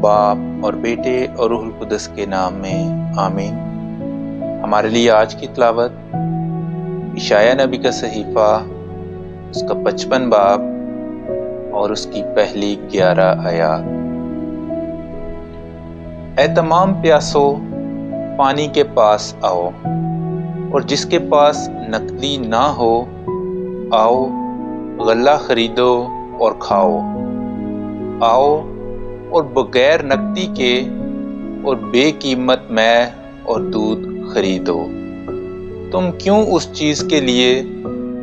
باپ اور بیٹے اور روح القدس کے نام میں آمین۔ ہمارے لیے آج کی تلاوت اشعیاء نبی کا صحیفہ، اس کا 55 باب اور اس کی پہلی 11 آیات۔ اے تمام پیاسو، پانی کے پاس آؤ، اور جس کے پاس نقدی نہ ہو، آؤ غلہ خریدو اور کھاؤ۔ آؤ اور بغیر نقدی کے اور بے قیمت مے اور دودھ خریدو۔ تم کیوں اس چیز کے لیے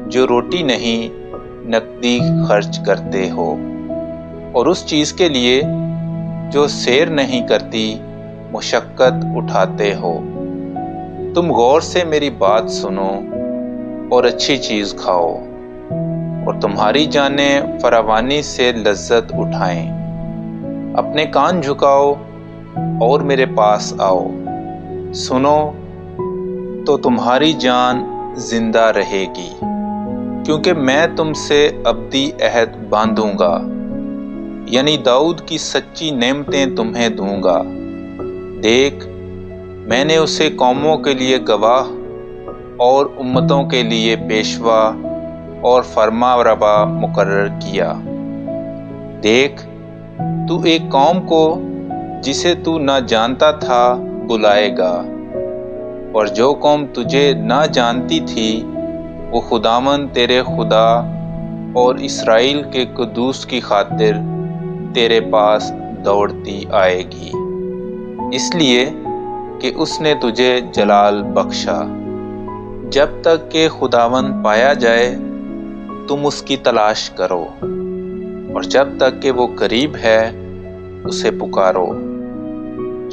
جو روٹی نہیں نقدی خرچ کرتے ہو، اور اس چیز کے لیے جو سیر نہیں کرتی مشقت اٹھاتے ہو؟ تم غور سے میری بات سنو اور اچھی چیز کھاؤ، اور تمہاری جانیں فراوانی سے لذت اٹھائیں۔ اپنے کان جھکاؤ اور میرے پاس آؤ، سنو تو تمہاری جان زندہ رہے گی، کیونکہ میں تم سے ابدی عہد باندھوں گا، یعنی داؤد کی سچی نعمتیں تمہیں دوں گا۔ دیکھ، میں نے اسے قوموں کے لیے گواہ اور امتوں کے لیے پیشوا اور فرما روا مقرر کیا۔ دیکھ، تو ایک قوم کو جسے تو نہ جانتا تھا بلائے گا، اور جو قوم تجھے نہ جانتی تھی وہ خداوند تیرے خدا اور اسرائیل کے قدوس کی خاطر تیرے پاس دوڑتی آئے گی، اس لیے کہ اس نے تجھے جلال بخشا۔ جب تک کہ خداوند پایا جائے تم اس کی تلاش کرو، اور جب تک کہ وہ قریب ہے اسے پکارو۔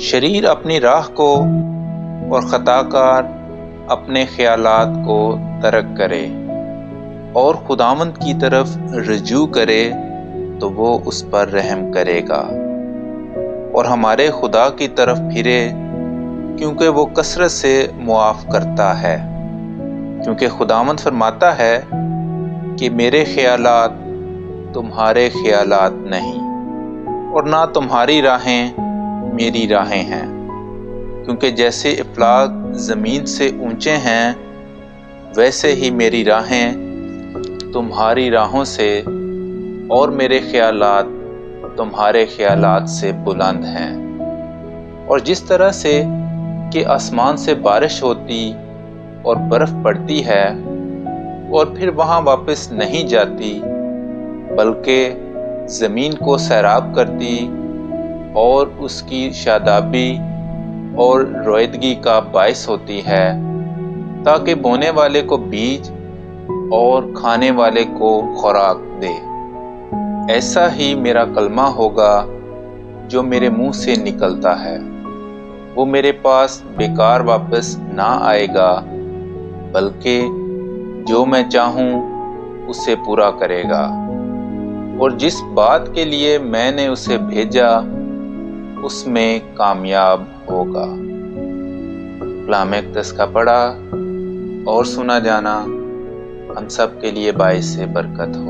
شریر اپنی راہ کو اور خطا کار اپنے خیالات کو ترک کرے، اور خداوند کی طرف رجوع کرے تو وہ اس پر رحم کرے گا، اور ہمارے خدا کی طرف پھرے، کیونکہ وہ کثرت سے معاف کرتا ہے۔ کیونکہ خداوند فرماتا ہے کہ میرے خیالات تمہارے خیالات نہیں، اور نہ تمہاری راہیں میری راہیں ہیں۔ کیونکہ جیسے افلاک زمین سے اونچے ہیں، ویسے ہی میری راہیں تمہاری راہوں سے اور میرے خیالات تمہارے خیالات سے بلند ہیں۔ اور جس طرح سے کہ آسمان سے بارش ہوتی اور برف پڑتی ہے اور پھر وہاں واپس نہیں جاتی، بلکہ زمین کو سیراب کرتی اور اس کی شادابی اور رویدگی کا باعث ہوتی ہے، تاکہ بونے والے کو بیج اور کھانے والے کو خوراک دے، ایسا ہی میرا کلمہ ہوگا جو میرے منہ سے نکلتا ہے۔ وہ میرے پاس بیکار واپس نہ آئے گا، بلکہ جو میں چاہوں اسے پورا کرے گا، اور جس بات کے لیے میں نے اسے بھیجا اس میں کامیاب ہوگا۔ کلام اقدس کا پڑھا اور سنا جانا ہم سب کے لیے باعث برکت ہو۔